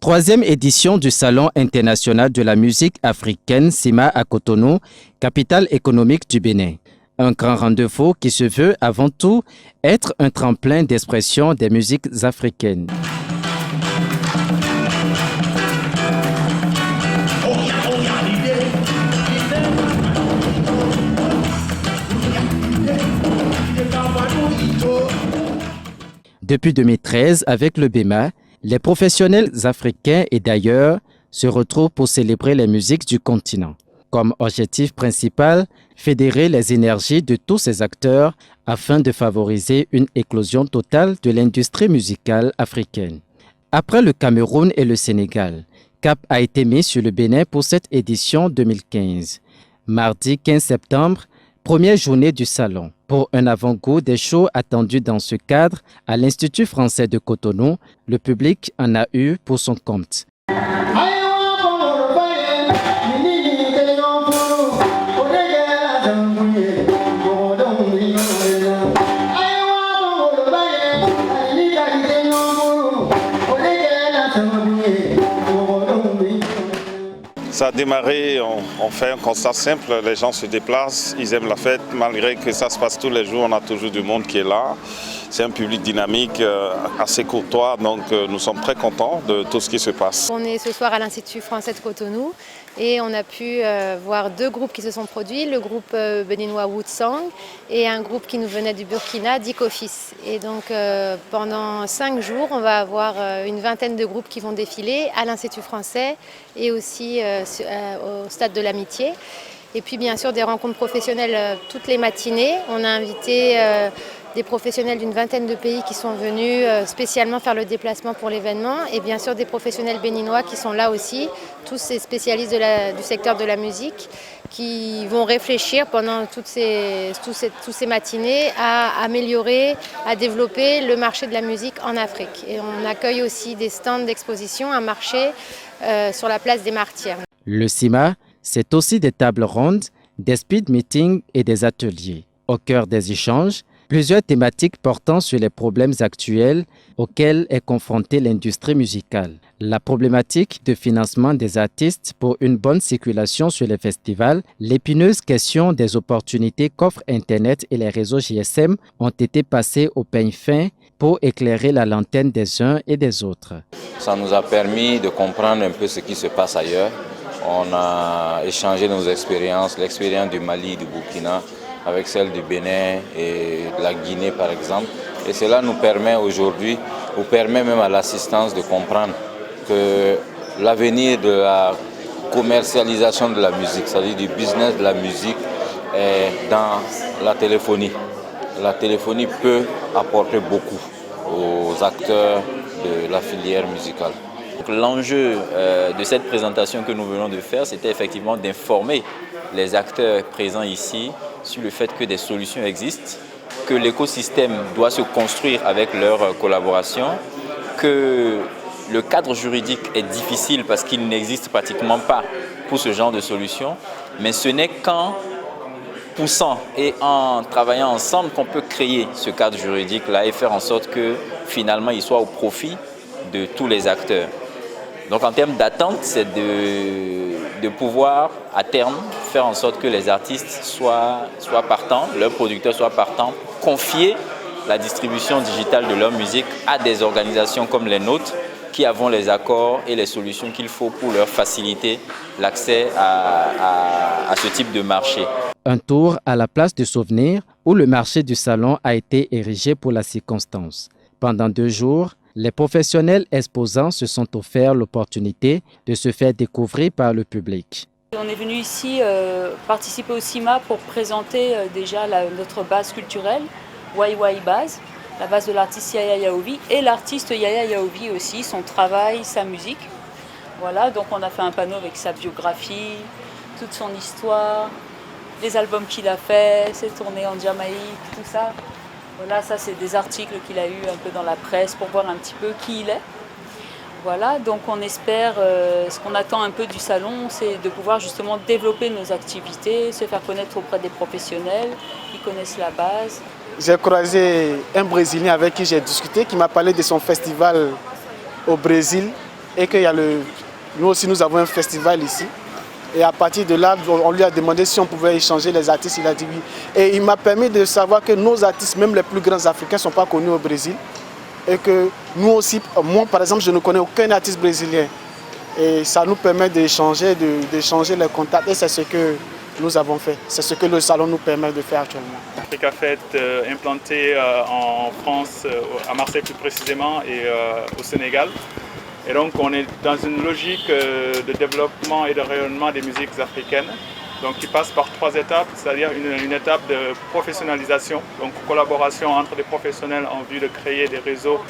Troisième édition du Salon international de la musique africaine SIMA à Cotonou, capitale économique du Bénin. Un grand rendez-vous qui se veut avant tout être un tremplin d'expression des musiques africaines. Depuis 2013, avec le BEMA, les professionnels africains et d'ailleurs se retrouvent pour célébrer les musiques du continent. Comme objectif principal, fédérer les énergies de tous ces acteurs afin de favoriser une éclosion totale de l'industrie musicale africaine. Après le Cameroun et le Sénégal, cap a été mis sur le Bénin pour cette édition 2015. Mardi 15 septembre, première journée du salon. Pour un avant-goût des shows attendus dans ce cadre, à l'Institut français de Cotonou, le public en a eu pour son compte. Ça a démarré, on fait un constat simple, les gens se déplacent, ils aiment la fête, malgré que ça se passe tous les jours, on a toujours du monde qui est là. C'est un public dynamique, assez courtois, donc nous sommes très contents de tout ce qui se passe. On est ce soir à l'Institut français de Cotonou et on a pu voir deux groupes qui se sont produits, le groupe béninois Woodsong et un groupe qui nous venait du Burkina, Dicofis. Et donc pendant 5 jours, on va avoir une vingtaine de groupes qui vont défiler à l'Institut français et aussi au Stade de l'Amitié. Et puis bien sûr des rencontres professionnelles toutes les matinées. On a invité des professionnels d'une vingtaine de pays qui sont venus spécialement faire le déplacement pour l'événement et bien sûr des professionnels béninois qui sont là aussi, tous ces spécialistes du secteur de la musique qui vont réfléchir pendant toutes ces matinées à améliorer, à développer le marché de la musique en Afrique. Et on accueille aussi des stands d'exposition, un marché sur la place des Martyrs. Le SIMA, c'est aussi des tables rondes, des speed meetings et des ateliers. Au cœur des échanges, plusieurs thématiques portant sur les problèmes actuels auxquels est confrontée l'industrie musicale. La problématique de financement des artistes pour une bonne circulation sur les festivals, l'épineuse question des opportunités qu'offrent Internet et les réseaux GSM ont été passées au peigne fin pour éclairer la lanterne des uns et des autres. Ça nous a permis de comprendre un peu ce qui se passe ailleurs. On a échangé nos expériences, l'expérience du Mali, du Burkina, avec celle du Bénin et de la Guinée par exemple. Et cela nous permet aujourd'hui, ou permet même à l'assistance de comprendre que l'avenir de la commercialisation de la musique, c'est-à-dire du business de la musique, est dans la téléphonie. La téléphonie peut apporter beaucoup aux acteurs de la filière musicale. L'enjeu de cette présentation que nous venons de faire, c'était effectivement d'informer les acteurs présents ici sur le fait que des solutions existent, que l'écosystème doit se construire avec leur collaboration, que le cadre juridique est difficile parce qu'il n'existe pratiquement pas pour ce genre de solutions, mais ce n'est qu'en poussant et en travaillant ensemble qu'on peut créer ce cadre juridique-là et faire en sorte que finalement il soit au profit de tous les acteurs. Donc en termes d'attente, c'est de pouvoir à terme faire en sorte que les artistes soient partants, leurs producteurs soient partants, confier la distribution digitale de leur musique à des organisations comme les nôtres qui avons les accords et les solutions qu'il faut pour leur faciliter l'accès à ce type de marché. Un tour à la place du souvenir où le marché du salon a été érigé pour la circonstance. Pendant 2 jours, les professionnels exposants se sont offerts l'opportunité de se faire découvrir par le public. On est venu ici participer au SIMA pour présenter déjà notre base culturelle, YY Base, la base de l'artiste Yaya Yaovi et l'artiste Yaya Yaovi aussi, son travail, sa musique. Voilà, donc on a fait un panneau avec sa biographie, toute son histoire, les albums qu'il a fait, ses tournées en Jamaïque, tout ça. Voilà, ça c'est des articles qu'il a eu un peu dans la presse pour voir un petit peu qui il est. Voilà, donc on espère, ce qu'on attend un peu du salon, c'est de pouvoir justement développer nos activités, se faire connaître auprès des professionnels qui connaissent la base. J'ai croisé un Brésilien avec qui j'ai discuté, qui m'a parlé de son festival au Brésil. et qu'il y a nous aussi nous avons un festival ici. Et à partir de là, on lui a demandé si on pouvait échanger les artistes, il a dit oui. Et il m'a permis de savoir que nos artistes, même les plus grands africains, ne sont pas connus au Brésil. Et que nous aussi, moi par exemple, je ne connais aucun artiste brésilien. Et ça nous permet d'échanger les contacts et c'est ce que nous avons fait. C'est ce que le salon nous permet de faire actuellement. Africa Fête implanté en France, à Marseille plus précisément, et au Sénégal. Et donc on est dans une logique de développement et de rayonnement des musiques africaines, donc qui passe par 3 étapes, c'est-à-dire une étape de professionnalisation, donc collaboration entre des professionnels en vue de créer des réseaux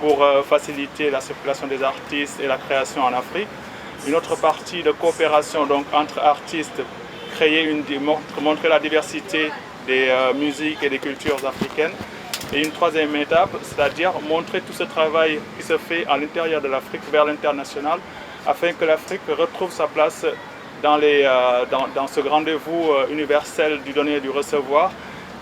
pour faciliter la circulation des artistes et la création en Afrique. Une autre partie de coopération donc entre artistes, montrer la diversité des musiques et des cultures africaines. Et une 3e étape, c'est-à-dire montrer tout ce travail qui se fait à l'intérieur de l'Afrique vers l'international, afin que l'Afrique retrouve sa place dans ce rendez-vous universel du donner et du recevoir,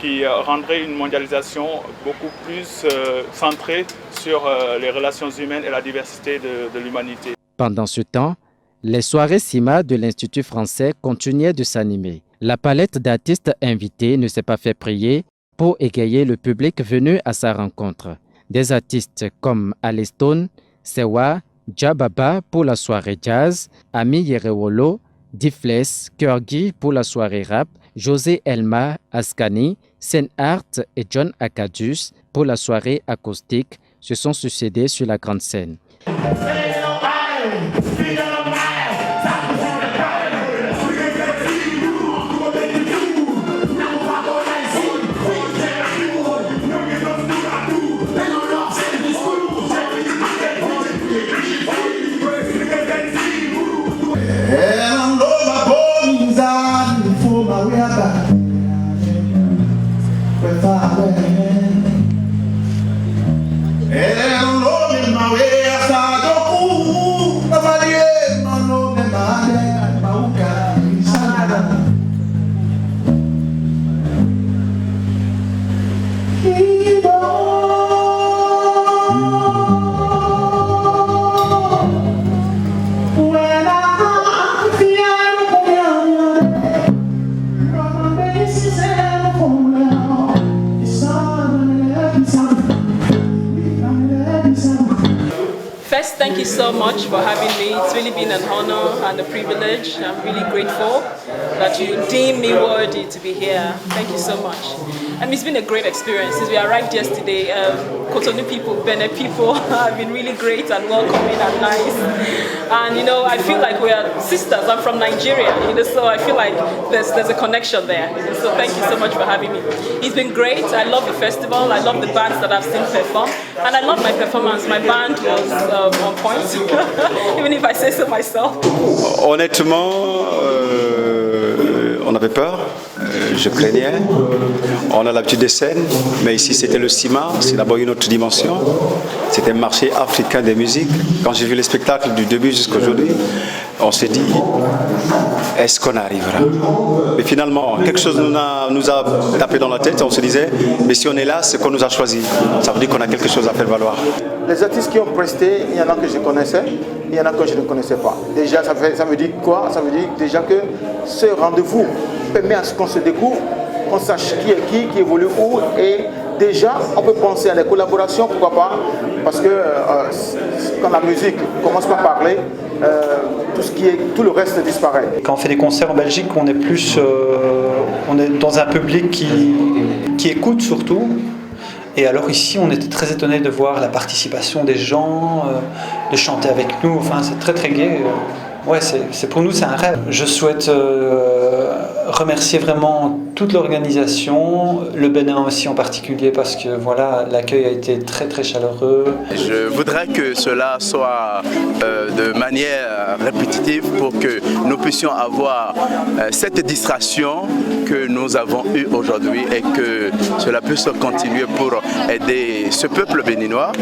qui rendrait une mondialisation beaucoup plus centrée sur les relations humaines et la diversité de l'humanité. Pendant ce temps, les soirées CIMA de l'Institut français continuaient de s'animer. La palette d'artistes invités ne s'est pas fait prier pour égayer le public venu à sa rencontre. Des artistes comme Alestone, Sewa, Djababa pour la soirée jazz, Ami Yerewolo, Difles, Kurgi pour la soirée rap, José Elma, Askani, Sen Art et John Akadus pour la soirée acoustique se sont succédés sur la grande scène. First, thank you so much for having me. It's really been an honor and a privilege. I'm really grateful that you deem me worthy to be here. Thank you so much. It's been a great experience. Since we arrived yesterday, Cotonou people, Benin people have been really great and welcoming and nice. And I feel like we are sisters. I'm from Nigeria, so I feel like there's a connection there. So thank you so much for having me. It's been great. I love the festival. I love the bands that I've seen perform. And I love my performance. My band was on point, even if I say so myself. Honnêtement, on avait peur, je craignais. On a l'habitude des scènes, mais ici c'était le CIMA, c'est d'abord une autre dimension. C'était un marché africain des musiques. Quand j'ai vu les spectacles du début jusqu'à aujourd'hui, on s'est dit, est-ce qu'on arrivera? Mais finalement, quelque chose nous a tapé dans la tête, on se disait, mais si on est là, c'est qu'on nous a choisi. Ça veut dire qu'on a quelque chose à faire valoir. Les artistes qui ont presté, il y en a que je connaissais, il y en a que je ne connaissais pas. Déjà, ça veut dire quoi? Ça veut dire déjà que ce rendez-vous permet à ce qu'on se découvre, qu'on sache qui est qui évolue où, et déjà, on peut penser à des collaborations, pourquoi pas, parce que quand la musique commence par parler, tout le reste disparaît. Quand on fait des concerts en Belgique, on est plus, on est dans un public qui écoute surtout. Et alors ici, on était très étonnés de voir la participation des gens, de chanter avec nous. Enfin, c'est très très gai. Ouais, pour nous, c'est un rêve. Je souhaite remercier vraiment toute l'organisation, le Bénin aussi en particulier, parce que voilà, l'accueil a été très très chaleureux. Je voudrais que cela soit de manière répétitive pour que nous puissions avoir cette distraction que nous avons eue aujourd'hui et que cela puisse continuer pour aider ce peuple béninois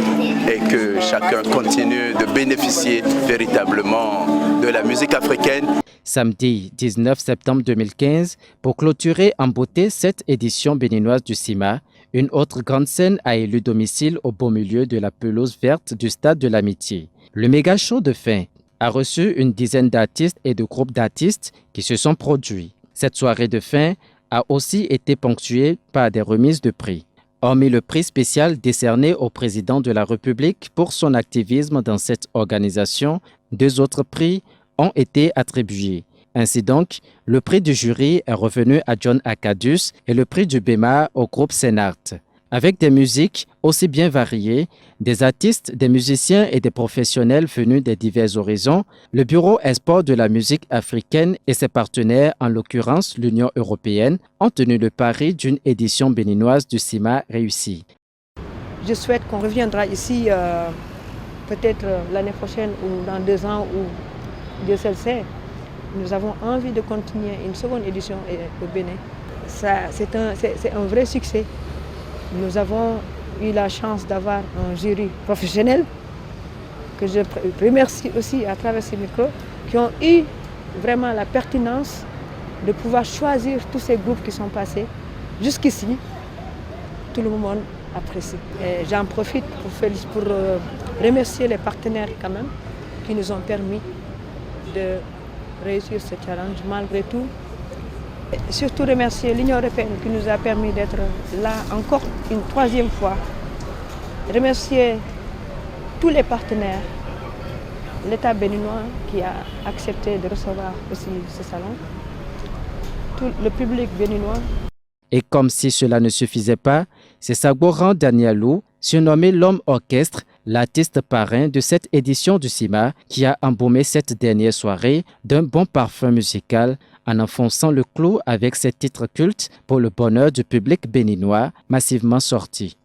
et que chacun continue de bénéficier véritablement de la musique africaine. Samedi 19 septembre 2015, pour clôturer en beauté cette édition béninoise du CIMA, Une autre grande scène a élu domicile au beau milieu de la pelouse verte du Stade de l'Amitié. Le méga show de fin a reçu une dizaine d'artistes et de groupes d'artistes qui se sont produits. Cette soirée de fin a aussi été ponctuée par des remises de prix. Hormis le prix spécial décerné au président de la République pour son activisme dans cette organisation, 2 autres prix ont été attribués. Ainsi donc, le prix du jury est revenu à John Akadus et le prix du BEMA au groupe Senart. Avec des musiques aussi bien variées, des artistes, des musiciens et des professionnels venus des divers horizons, le Bureau Export de la musique africaine et ses partenaires, en l'occurrence l'Union européenne, ont tenu le pari d'une édition béninoise du CIMA réussie. Je souhaite qu'on reviendra ici peut-être l'année prochaine ou dans 2 ans ou Dieu seul sait. Nous avons envie de continuer une seconde édition au Bénin. C'est un vrai succès. Nous avons eu la chance d'avoir un jury professionnel que je remercie aussi à travers ces micros, qui ont eu vraiment la pertinence de pouvoir choisir tous ces groupes qui sont passés. Jusqu'ici, tout le monde apprécie. J'en profite pour remercier les partenaires quand même qui nous ont permis de réussir ce challenge malgré tout. Et surtout remercier l'Union européenne qui nous a permis d'être là encore une 3e fois. Remercier tous les partenaires, l'État béninois qui a accepté de recevoir aussi ce salon, tout le public béninois. Et comme si cela ne suffisait pas, c'est Sagoran Danielou, surnommé l'homme orchestre, l'artiste parrain de cette édition du CIMA, qui a embaumé cette dernière soirée d'un bon parfum musical en enfonçant le clou avec ses titres cultes pour le bonheur du public béninois massivement sortis.